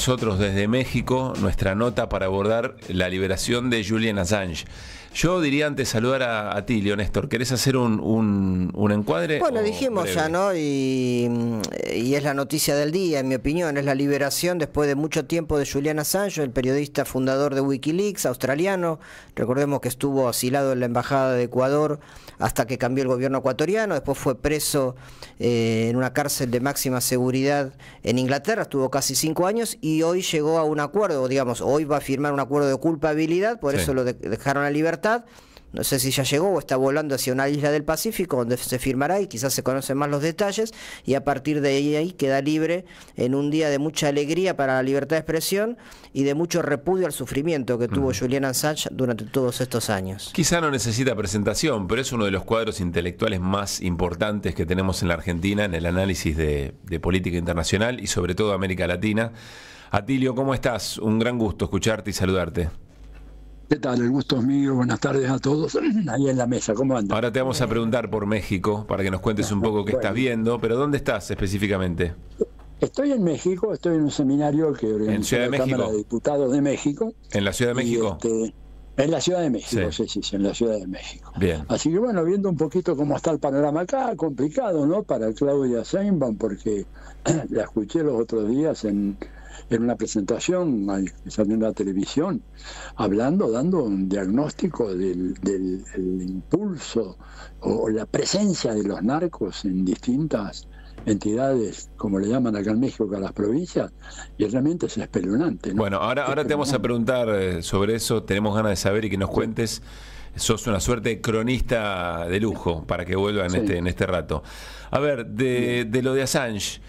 nosotros desde México nuestra nota para abordar la liberación de Julian Assange. Yo diría antes saludar a Tilio, Néstor. ¿Querés hacer un encuadre? Bueno, dijimos breve? Ya, ¿no? Y es la noticia del día, en mi opinión. Es la liberación después de mucho tiempo de Julian Assange, el periodista fundador de Wikileaks, australiano. Recordemos que estuvo asilado en la Embajada de Ecuador hasta que cambió el gobierno ecuatoriano. Después fue preso en una cárcel de máxima seguridad en Inglaterra. Estuvo casi 5 años y hoy llegó a un acuerdo, digamos, hoy va a firmar un acuerdo de culpabilidad, por eso lo dejaron a libertad. No sé si ya llegó o está volando hacia una isla del Pacífico donde se firmará y quizás se conocen más los detalles, y a partir de ahí queda libre en un día de mucha alegría para la libertad de expresión y de mucho repudio al sufrimiento que tuvo Julian Assange durante todos estos años. Quizá no necesita presentación, pero es uno de los cuadros intelectuales más importantes que tenemos en la Argentina en el análisis de política internacional y sobre todo América Latina. Atilio, ¿cómo estás? Un gran gusto escucharte y saludarte. ¿Qué tal? El gusto es mío. Buenas tardes a todos ahí en la mesa. ¿Cómo andan? Ahora te vamos a preguntar por México para que nos cuentes un poco qué estás viendo, pero ¿dónde estás específicamente? Estoy en México, estoy en un seminario que organizó la Cámara de Diputados de México. ¿En la Ciudad de México? En la Ciudad de México, sí, en la Ciudad de México. Bien. Así que bueno, viendo un poquito cómo está el panorama acá, complicado, ¿no? Para Claudia Sheinbaum, porque la escuché los otros días en una presentación que salió en la televisión, dando un diagnóstico del impulso o la presencia de los narcos en distintas entidades, como le llaman acá en México, a las provincias, y realmente es espeluznante, ¿no? Bueno, ahora te vamos a preguntar sobre eso, tenemos ganas de saber y que nos cuentes. Sos una suerte de cronista de lujo para que vuelva en este rato. A ver, de lo de Assange,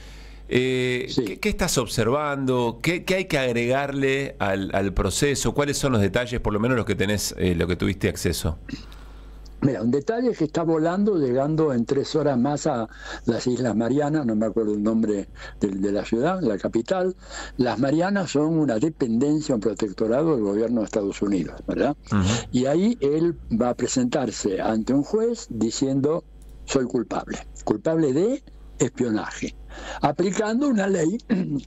¿qué estás observando? ¿Qué hay que agregarle al proceso? ¿Cuáles son los detalles, por lo menos los que tenés, lo que tuviste acceso? Mira, un detalle es que está volando, llegando en 3 horas más a las Islas Marianas, no me acuerdo el nombre de la ciudad, la capital. Las Marianas son una dependencia, un protectorado del gobierno de Estados Unidos, ¿verdad? Y ahí él va a presentarse ante un juez diciendo: soy culpable de espionaje, aplicando una ley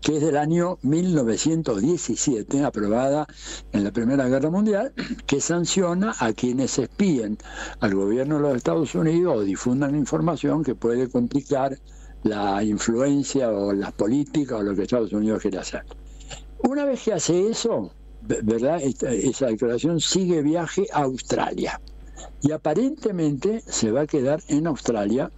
que es del año 1917, aprobada en la Primera Guerra Mundial, que sanciona a quienes espíen al gobierno de los Estados Unidos o difundan información que puede complicar la influencia o las políticas o lo que Estados Unidos quiere hacer. Una vez que hace eso, ¿verdad? Esa declaración sigue viaje a Australia y aparentemente se va a quedar en Australia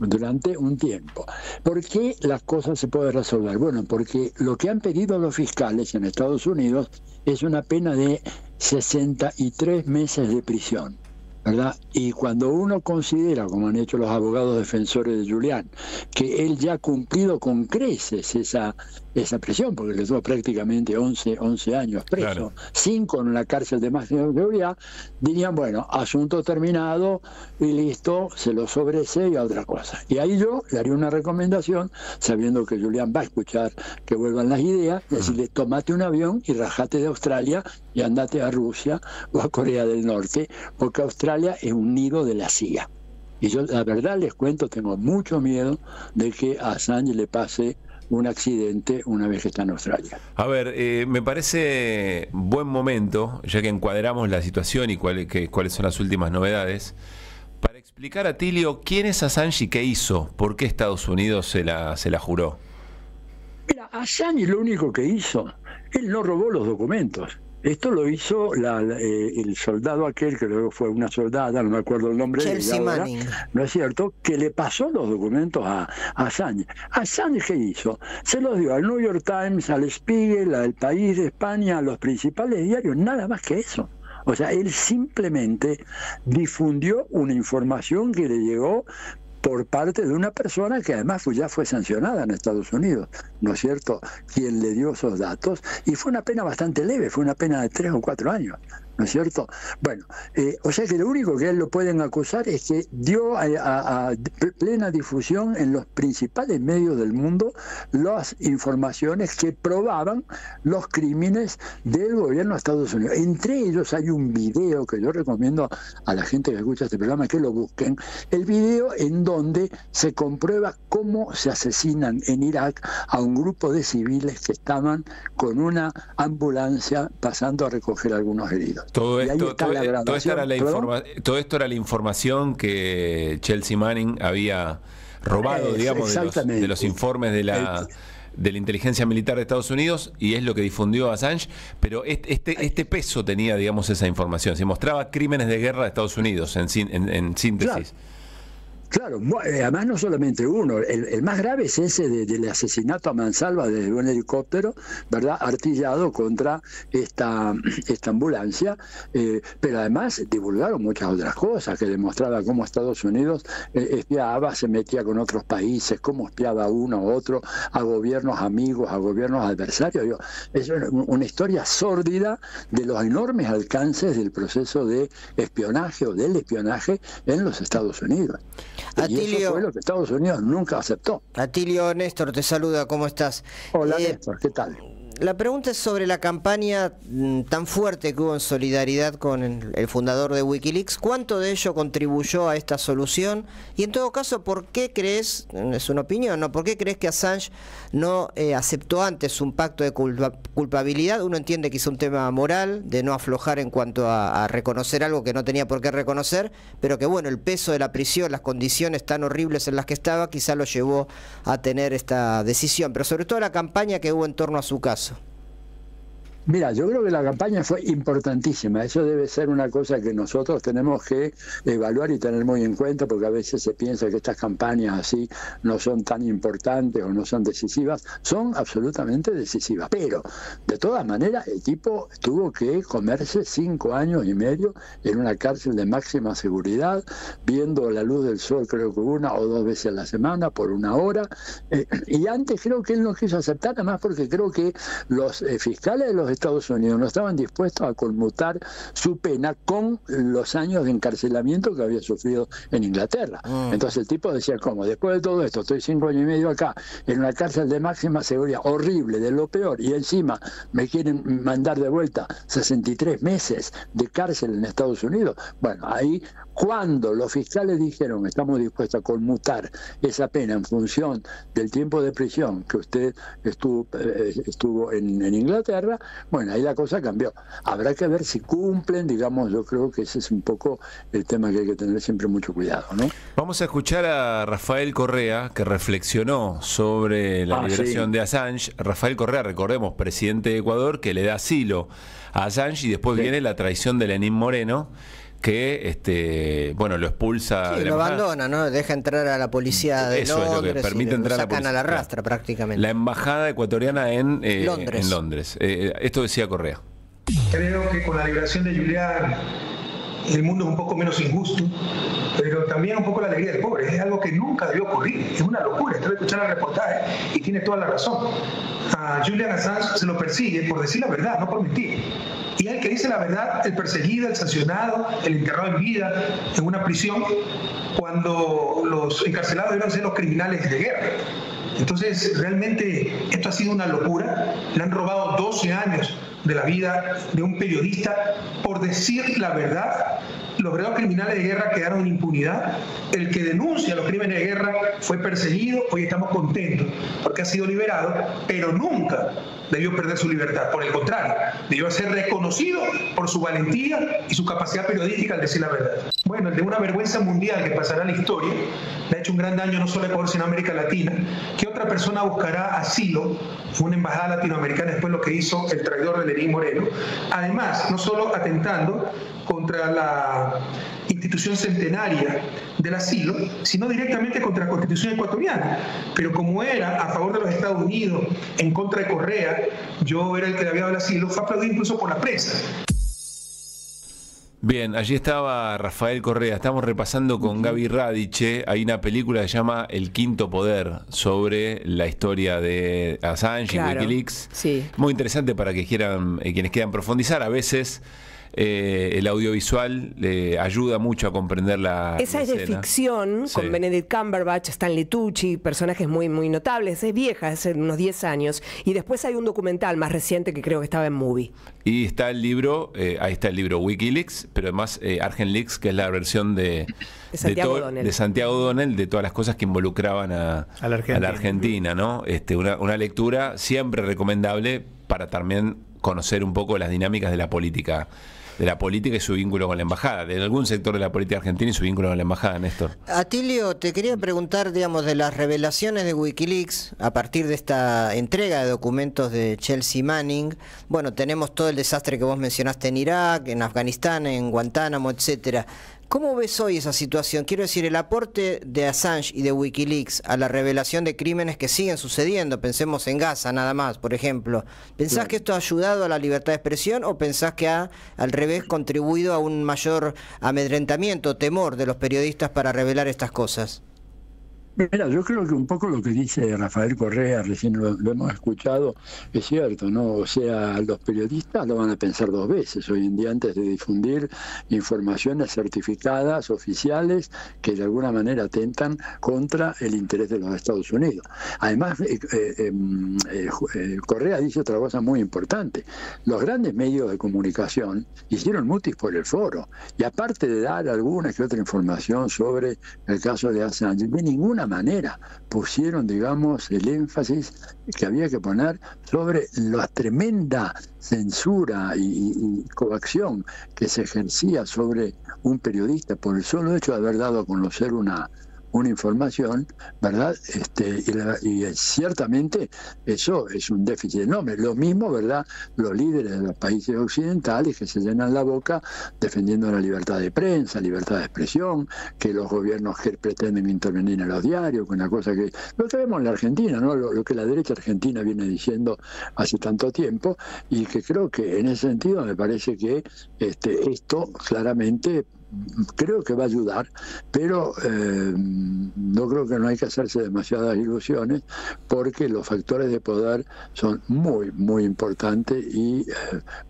durante un tiempo. ¿Por qué las cosas se pueden resolver? Bueno, porque lo que han pedido los fiscales en Estados Unidos es una pena de 63 meses de prisión, ¿verdad? Y cuando uno considera, como han hecho los abogados defensores de Julian, que él ya ha cumplido con creces esa prisión, porque le dio prácticamente 11 años preso, 5 en la cárcel de máxima seguridad, dirían, bueno, asunto terminado y listo, se lo sobresee y a otra cosa. Y ahí yo le haría una recomendación, sabiendo que Julian va a escuchar que vuelvan las ideas, decirle: tómate un avión y rajate de Australia y andate a Rusia o a Corea del Norte, porque Australia es un nido de la CIA. Y yo, la verdad, les cuento, tengo mucho miedo de que a Assange le pase un accidente una vez que está en Australia. A ver, me parece buen momento, ya que encuadramos la situación y cuáles son las últimas novedades, para explicar a Tilio quién es Assange y qué hizo, por qué Estados Unidos se la juró. Mira, Assange lo único que hizo, él no robó los documentos. Esto lo hizo el soldado aquel, que luego fue una soldada, no me acuerdo el nombre, Chelsea Manning, ¿no es cierto?, que le pasó los documentos a Assange. ¿Assange qué hizo? Se los dio al New York Times, al Spiegel, al País de España, a los principales diarios, nada más que eso. O sea, él simplemente difundió una información que le llegó por parte de una persona que además ya fue sancionada en Estados Unidos, ¿no es cierto?, quien le dio esos datos, y fue una pena bastante leve, fue una pena de 3 o 4 años, ¿no es cierto? Bueno, o sea que lo único que él lo pueden acusar es que dio a plena difusión en los principales medios del mundo las informaciones que probaban los crímenes del gobierno de Estados Unidos. Entre ellos hay un video que yo recomiendo a la gente que escucha este programa que lo busquen, el video en donde se comprueba cómo se asesinan en Irak a un grupo de civiles que estaban con una ambulancia pasando a recoger a algunos heridos. Todo esto era la información que Chelsea Manning había robado, digamos, de los informes de la inteligencia militar de Estados Unidos, y es lo que difundió Assange, pero este peso tenía, digamos, esa información. Se mostraba crímenes de guerra de Estados Unidos, en síntesis. Claro. Claro, además no solamente uno, el más grave es ese del asesinato a mansalva desde un helicóptero, ¿verdad?, artillado contra esta ambulancia, pero además divulgaron muchas otras cosas que demostraba cómo Estados Unidos espiaba, se metía con otros países, cómo espiaba uno a otro, a gobiernos amigos, a gobiernos adversarios. Es una historia sórdida de los enormes alcances del proceso de espionaje o del espionaje en los Estados Unidos. Atilio, y eso fue lo que Estados Unidos nunca aceptó. Atilio, Néstor te saluda, ¿cómo estás? Hola Néstor, ¿qué tal? La pregunta es sobre la campaña tan fuerte que hubo en solidaridad con el fundador de Wikileaks. ¿Cuánto de ello contribuyó a esta solución? Y en todo caso, ¿por qué crees, es una opinión, ¿no? ¿Por qué crees que Assange no aceptó antes un pacto de culpabilidad? Uno entiende que es un tema moral, de no aflojar en cuanto a reconocer algo que no tenía por qué reconocer, pero que bueno, el peso de la prisión, las condiciones tan horribles en las que estaba, quizá lo llevó a tener esta decisión, pero sobre todo la campaña que hubo en torno a su caso. Mira, yo creo que la campaña fue importantísima. Eso debe ser una cosa que nosotros tenemos que evaluar y tener muy en cuenta, porque a veces se piensa que estas campañas así no son tan importantes o no son decisivas. Son absolutamente decisivas. Pero, de todas maneras, el tipo tuvo que comerse 5 años y medio en una cárcel de máxima seguridad, viendo la luz del sol creo que 1 o 2 veces a la semana, por 1 hora. Y antes creo que él no quiso aceptar, además porque creo que los fiscales de los Estados Unidos no estaban dispuestos a conmutar su pena con los años de encarcelamiento que había sufrido en Inglaterra. Entonces el tipo decía, ¿cómo? Después de todo esto, estoy 5 años y medio acá, en una cárcel de máxima seguridad, horrible, de lo peor, y encima me quieren mandar de vuelta 63 meses de cárcel en Estados Unidos. Bueno, ahí, cuando los fiscales dijeron, estamos dispuestos a conmutar esa pena en función del tiempo de prisión que usted estuvo en Inglaterra, bueno, ahí la cosa cambió. Habrá que ver si cumplen, digamos, yo creo que ese es un poco el tema que hay que tener siempre mucho cuidado, ¿no? Vamos a escuchar a Rafael Correa, que reflexionó sobre la liberación de Assange. Rafael Correa, recordemos, presidente de Ecuador, que le da asilo a Assange, y después viene la traición de Lenín Moreno, que bueno, lo expulsa. Sí, lo abandona, ¿no? Deja entrar a la policía de Eso Londres, es lo que permite entrar a la policía. Sacan a la rastra prácticamente. La embajada ecuatoriana en Londres. Esto decía Correa. Creo que con la liberación de Julián el mundo es un poco menos injusto, pero también un poco la alegría del pobre. Es algo que nunca debió ocurrir. Es una locura. Estoy escuchando el reportaje y tiene toda la razón. A Julian Assange se lo persigue por decir la verdad, no por mentir. Y el que dice la verdad, el perseguido, el sancionado, el enterrado en vida en una prisión, cuando los encarcelados deben ser los criminales de guerra. Entonces, realmente esto ha sido una locura. Le han robado 12 años de la vida de un periodista por decir la verdad. Los verdaderos criminales de guerra quedaron en impunidad. El que denuncia los crímenes de guerra fue perseguido. Hoy estamos contentos porque ha sido liberado, pero nunca debió perder su libertad. Por el contrario, debió ser reconocido por su valentía y su capacidad periodística al decir la verdad. Bueno, el de una vergüenza mundial que pasará a la historia, le ha hecho un gran daño no solo a Ecuador, sino a América Latina. ¿Qué otra persona buscará asilo en una embajada latinoamericana después de lo que hizo el traidor de Lenín Moreno? Además, no solo atentando contra la institución centenaria del asilo, sino directamente contra la Constitución ecuatoriana. Pero como era a favor de los Estados Unidos, en contra de Correa, yo era el que le había dado el asilo, fue aplaudido incluso por la prensa. Bien, allí estaba Rafael Correa. Estamos repasando con Gaby Radiche. Hay una película que se llama El Quinto Poder, sobre la historia de Assange y Wikileaks. Sí. Muy interesante para que quienes quieran profundizar. A veces el audiovisual ayuda mucho a comprender Esa es de ficción, sí, con Benedict Cumberbatch, Stanley Tucci, personajes muy, muy notables. Es vieja, es de unos 10 años. Y después hay un documental más reciente que creo que estaba en Movie. Y está el libro, ahí está el libro WikiLeaks, pero además ArgentLeaks, que es la versión de Santiago O'Donnell, de todas las cosas que involucraban a la Argentina, ¿no? Una lectura siempre recomendable para también conocer un poco las dinámicas de la política y su vínculo con la embajada, de algún sector de la política argentina y su vínculo con la embajada, Néstor. Atilio, te quería preguntar, digamos, de las revelaciones de WikiLeaks a partir de esta entrega de documentos de Chelsea Manning. Bueno, tenemos todo el desastre que vos mencionaste en Irak, en Afganistán, en Guantánamo, etcétera. ¿Cómo ves hoy esa situación? Quiero decir, el aporte de Assange y de WikiLeaks a la revelación de crímenes que siguen sucediendo. Pensemos en Gaza nada más, por ejemplo. ¿Pensás que esto ha ayudado a la libertad de expresión o pensás que ha, al revés, contribuido a un mayor amedrentamiento, temor de los periodistas para revelar estas cosas? Mira, yo creo que un poco lo que dice Rafael Correa, recién lo hemos escuchado, es cierto, ¿no? O sea, los periodistas lo van a pensar dos veces hoy en día antes de difundir informaciones certificadas, oficiales, que de alguna manera atentan contra el interés de los Estados Unidos. Además, Correa dice otra cosa muy importante. Los grandes medios de comunicación hicieron mutis por el foro, y aparte de dar alguna que otra información sobre el caso de Assange, de ninguna manera pusieron, digamos, el énfasis que había que poner sobre la tremenda censura y coacción que se ejercía sobre un periodista por el solo hecho de haber dado a conocer una información, ¿verdad? Y ciertamente eso es un déficit enorme. Lo mismo, ¿verdad?, los líderes de los países occidentales que se llenan la boca defendiendo la libertad de prensa, libertad de expresión, que los gobiernos que pretenden intervenir en los diarios, con una cosa que lo que vemos en la Argentina, ¿no? Lo que la derecha argentina viene diciendo hace tanto tiempo, y que creo que en ese sentido me parece que esto claramente creo que va a ayudar, pero no creo que no hay que hacerse demasiadas ilusiones, porque los factores de poder son muy, muy importantes y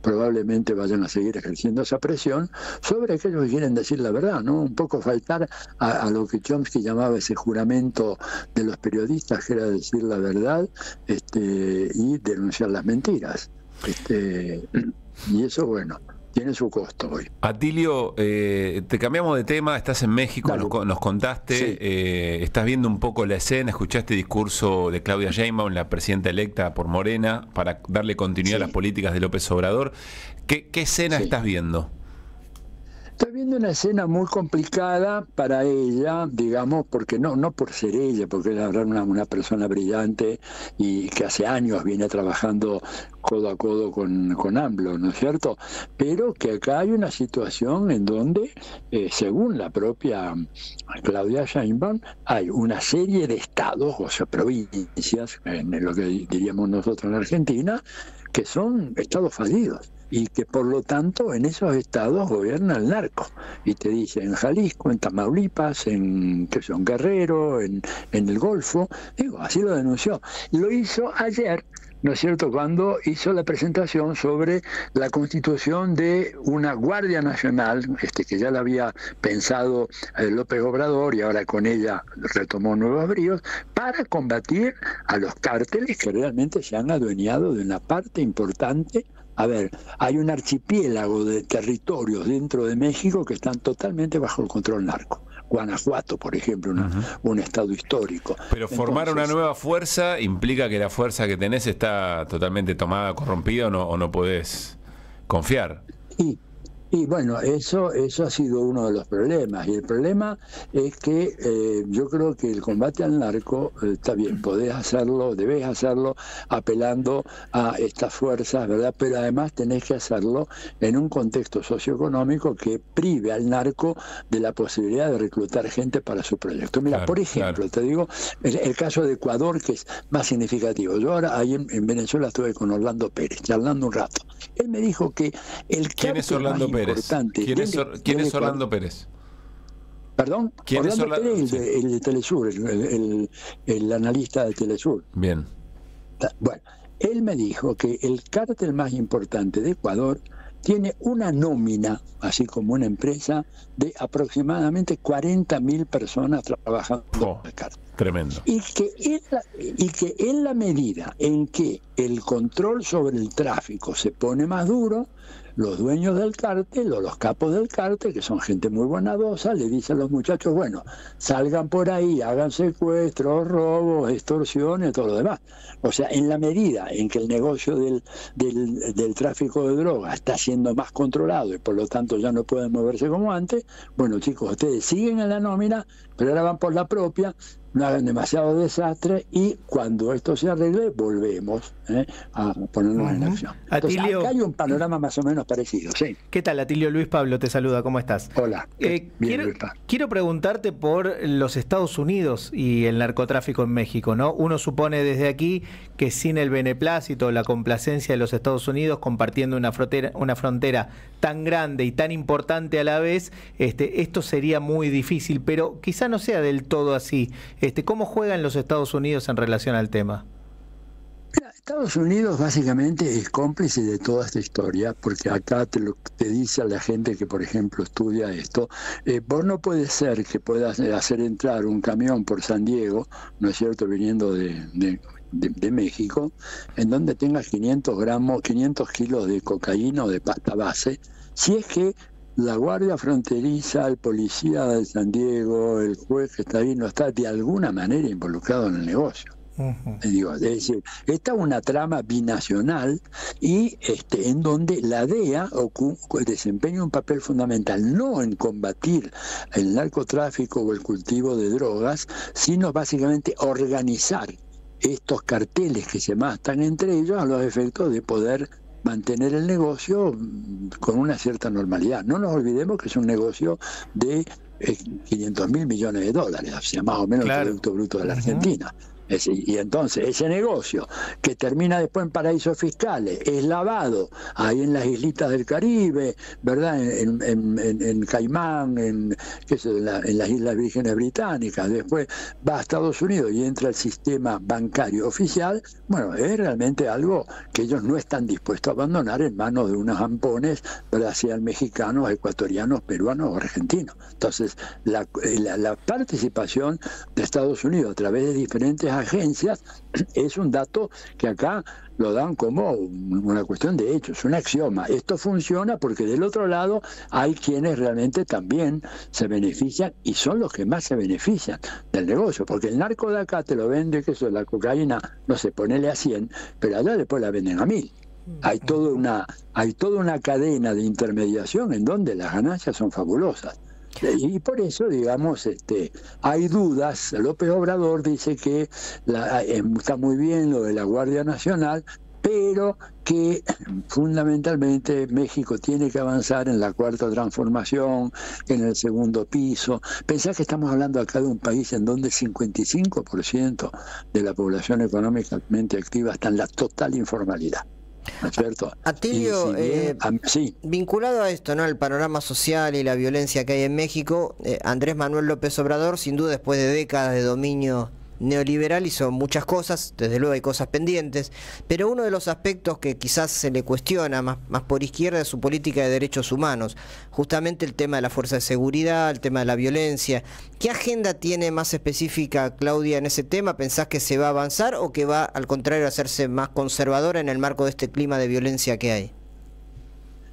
probablemente vayan a seguir ejerciendo esa presión sobre aquellos que quieren decir la verdad, ¿no? Un poco faltar a lo que Chomsky llamaba ese juramento de los periodistas, que era decir la verdad y denunciar las mentiras. Y eso, bueno, tiene su costo hoy. Atilio, te cambiamos de tema, estás en México, nos contaste, sí. Estás viendo un poco la escena, escuchaste el discurso de Claudia Sheinbaum, la presidenta electa por Morena, para darle continuidad a las políticas de López Obrador. ¿Qué escena estás viendo? Estoy viendo una escena muy complicada para ella, digamos, porque no por ser ella, porque es la verdad una persona brillante y que hace años viene trabajando codo a codo con AMLO, ¿no es cierto? Pero que acá hay una situación en donde, según la propia Claudia Sheinbaum, hay una serie de estados, o sea, provincias, en lo que diríamos nosotros en Argentina, que son estados fallidos, y que por lo tanto en esos estados gobierna el narco. Y te dice en Jalisco, en Tamaulipas, en Guerrero, en el Golfo. Digo, así lo denunció. Lo hizo ayer, ¿no es cierto?, cuando hizo la presentación sobre la constitución de una Guardia Nacional, que ya la había pensado López Obrador, y ahora con ella retomó nuevos bríos, para combatir a los cárteles que realmente se han adueñado de una parte importante. A ver, hay un archipiélago de territorios dentro de México que están totalmente bajo el control narco. Guanajuato, por ejemplo, un estado histórico. Pero formar una nueva fuerza implica que la fuerza que tenés está totalmente tomada, corrompida, o no podés confiar. Y bueno, eso ha sido uno de los problemas. Y el problema es que yo creo que el combate al narco, está bien, debés hacerlo apelando a estas fuerzas, ¿verdad? Pero además tenés que hacerlo en un contexto socioeconómico que prive al narco de la posibilidad de reclutar gente para su proyecto. Mira, por ejemplo, te digo, el caso de Ecuador, que es más significativo. Yo ahora ahí en Venezuela estuve con Orlando Pérez, charlando un rato. Él me dijo que ¿Quién es Orlando Pérez? ¿Quién es Orlando Pérez? ¿Perdón? Orlando Pérez, el de Telesur, el analista de Telesur. Bien. Bueno, él me dijo que el cártel más importante de Ecuador tiene una nómina, así como una empresa, de aproximadamente 40.000 personas trabajando en el cártel. Tremendo. Y que en la medida en que el control sobre el tráfico se pone más duro, los dueños del cártel o los capos del cártel, que son gente muy bondadosa, le dicen a los muchachos, bueno, salgan por ahí, hagan secuestros, robos, extorsiones, todo lo demás. O sea, en la medida en que el negocio del tráfico de drogas está siendo más controlado y por lo tanto ya no pueden moverse como antes, bueno, chicos, ustedes siguen en la nómina, pero ahora van por la propia, no hagan demasiado desastre y cuando esto se arregle volvemos a ponernos en acción. Entonces, Atilio, acá hay un panorama más o menos parecido. Sí. ¿Qué tal, Atilio? Luis Pablo te saluda, ¿cómo estás? Hola. Bien, quiero preguntarte por los Estados Unidos y el narcotráfico en México, ¿no? Uno supone desde aquí que sin el beneplácito, la complacencia de los Estados Unidos compartiendo una frontera tan grande y tan importante a la vez, esto sería muy difícil, pero quizá no sea del todo así. ¿Cómo juegan los Estados Unidos en relación al tema? Mira, Estados Unidos básicamente es cómplice de toda esta historia, porque acá te dice a la gente que, por ejemplo, estudia esto, vos no puede ser que puedas hacer entrar un camión por San Diego, ¿no es cierto?, viniendo de México, en donde tengas 500 kilos de cocaína o de pasta base, si es que la guardia fronteriza, el policía de San Diego, el juez que está ahí, no está de alguna manera involucrado en el negocio. Es decir, esta es una trama binacional y en donde la DEA desempeña un papel fundamental, no en combatir el narcotráfico o el cultivo de drogas, sino básicamente organizar estos carteles que se mastan entre ellos a los efectos de poder mantener el negocio con una cierta normalidad. No nos olvidemos que es un negocio de 500.000 millones de dólares, o sea, más o menos el Producto Bruto de la Argentina. Y entonces ese negocio que termina después en paraísos fiscales es lavado ahí en las islitas del Caribe, ¿verdad? En Caimán, en las Islas Vírgenes Británicas, después va a Estados Unidos y entra al sistema bancario oficial. Bueno, es realmente algo que ellos no están dispuestos a abandonar en manos de unos ampones, ¿verdad?, sean mexicanos, ecuatorianos, peruanos o argentinos. Entonces la participación de Estados Unidos a través de diferentes agencias es un dato que acá lo dan como una cuestión de hechos, un axioma. Esto funciona porque del otro lado hay quienes realmente también se benefician y son los que más se benefician del negocio, porque el narco de acá te lo vende, que eso, la cocaína, no sé, ponele a 100, pero allá después la venden a 1000. Hay toda una cadena de intermediación en donde las ganancias son fabulosas. Y por eso, digamos, hay dudas. López Obrador dice que está muy bien lo de la Guardia Nacional, pero que fundamentalmente México tiene que avanzar en la cuarta transformación, en el segundo piso. Pensá que estamos hablando acá de un país en donde el 55% de la población económicamente activa está en la total informalidad. ¿No es cierto? Atilio, sí. Vinculado a esto, ¿no?, el panorama social y la violencia que hay en México, Andrés Manuel López Obrador, sin duda, después de décadas de dominio neoliberal, hizo muchas cosas, desde luego hay cosas pendientes, pero uno de los aspectos que quizás se le cuestiona más por izquierda es su política de derechos humanos, justamente el tema de la fuerza de seguridad, el tema de la violencia. ¿Qué agenda tiene más específica Claudia en ese tema? ¿Pensás que se va a avanzar o que va al contrario a hacerse más conservadora en el marco de este clima de violencia que hay?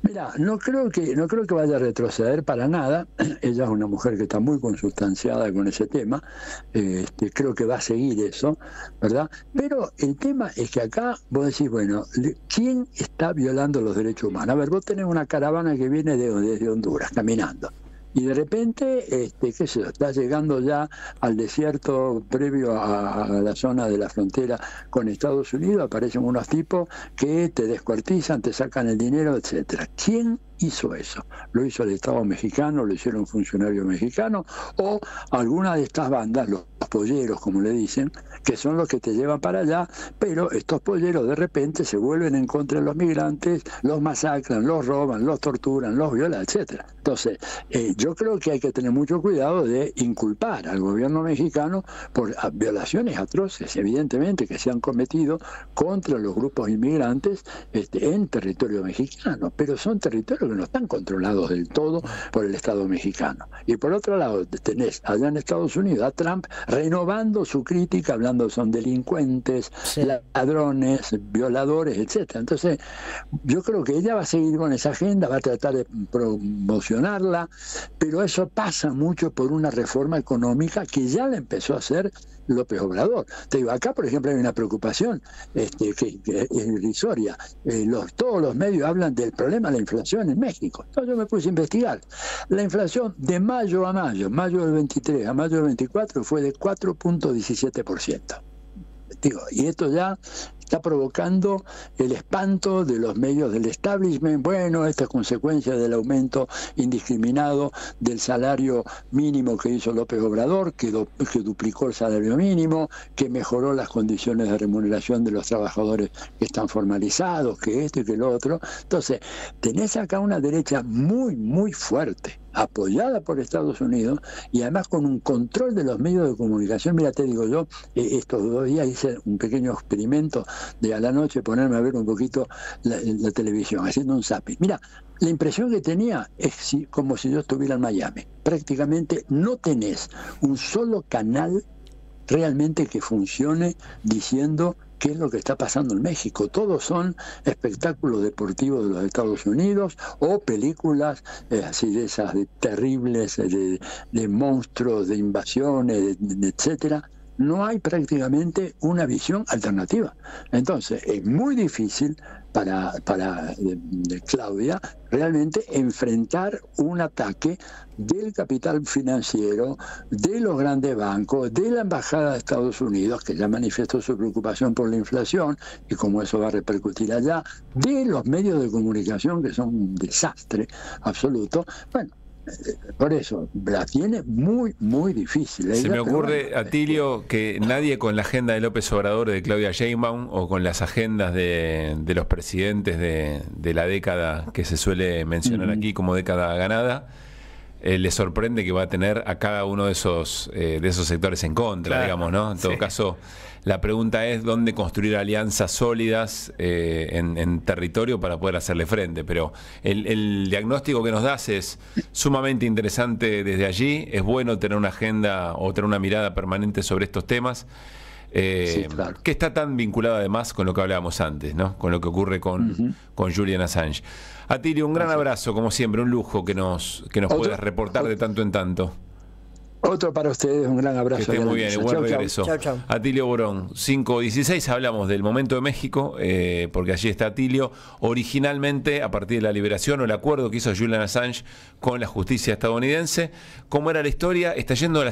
Mira, no creo que vaya a retroceder para nada. Ella es una mujer que está muy consustanciada con ese tema. Creo que va a seguir eso, ¿verdad? Pero el tema es que acá vos decís, bueno, ¿quién está violando los derechos humanos? A ver, vos tenés una caravana que viene desde Honduras, caminando. Y de repente, qué sé yo, está llegando ya al desierto previo a la zona de la frontera con Estados Unidos, aparecen unos tipos que te descuartizan, te sacan el dinero, etcétera. ¿Quién hizo eso? ¿Lo hizo el Estado mexicano, lo hicieron funcionarios mexicanos o alguna de estas bandas, los polleros, como le dicen, que son los que te llevan para allá, pero estos polleros de repente se vuelven en contra de los migrantes, los masacran, los roban, los torturan, los violan, etcétera. Entonces, yo creo que hay que tener mucho cuidado de inculpar al gobierno mexicano por violaciones atroces, evidentemente, que se han cometido contra los grupos inmigrantes en territorio mexicano, pero son territorios que no están controlados del todo por el Estado mexicano. Y por otro lado, tenés allá en Estados Unidos a Trump renovando su crítica, hablando son delincuentes, sí, ladrones, violadores, etcétera. Entonces, yo creo que ella va a seguir con esa agenda, va a tratar de promocionarla, pero eso pasa mucho por una reforma económica que ya la empezó a hacer López Obrador. Te digo, acá, por ejemplo, hay una preocupación que es irrisoria. Todos los medios hablan del problema de la inflación en México. Entonces yo me puse a investigar. La inflación de mayo a mayo del 23 a mayo del 24, fue de 4.17%. Digo, y esto ya está provocando el espanto de los medios del establishment. Bueno, esta es consecuencia del aumento indiscriminado del salario mínimo que hizo López Obrador, que duplicó el salario mínimo, que mejoró las condiciones de remuneración de los trabajadores que están formalizados, que esto y que lo otro. Entonces, tenés acá una derecha muy, muy fuerte, apoyada por Estados Unidos, y además con un control de los medios de comunicación. Mira, te digo yo, estos 2 días hice un pequeño experimento de a la noche ponerme a ver un poquito la televisión, haciendo un zapping. Mira, la impresión que tenía es como si yo estuviera en Miami. Prácticamente no tenés un solo canal realmente que funcione diciendo qué es lo que está pasando en México. Todos son espectáculos deportivos de los Estados Unidos o películas así de esas terribles, de monstruos, de invasiones, etcétera. No hay prácticamente una visión alternativa. Entonces, es muy difícil para Claudia realmente enfrentar un ataque del capital financiero, de los grandes bancos, de la Embajada de Estados Unidos, que ya manifestó su preocupación por la inflación y cómo eso va a repercutir allá, de los medios de comunicación, que son un desastre absoluto. Bueno, por eso, la tiene muy, muy difícil. Se me ocurre, Atilio, que nadie con la agenda de López Obrador, de Claudia Sheinbaum, o con las agendas de los presidentes de la década que se suele mencionar aquí como década ganada, le sorprende que va a tener a cada uno de esos sectores en contra, claro, digamos, ¿no? En todo caso, la pregunta es dónde construir alianzas sólidas en territorio para poder hacerle frente. Pero el diagnóstico que nos das es sumamente interesante desde allí. Es bueno tener una agenda o tener una mirada permanente sobre estos temas. Sí, claro, que está tan vinculado además con lo que hablábamos antes, ¿no? Con lo que ocurre con Julian Assange. Atilio, un gran abrazo, como siempre, un lujo que nos puedas reportar de tanto en tanto. Otro para ustedes, un gran abrazo. Que esté muy bien, buen regreso. Chau, chau. Atilio Borón, 5:16, hablamos del momento de México, porque allí está Atilio. Originalmente, a partir de la liberación o el acuerdo que hizo Julian Assange con la justicia estadounidense, ¿cómo era la historia? Está yendo a la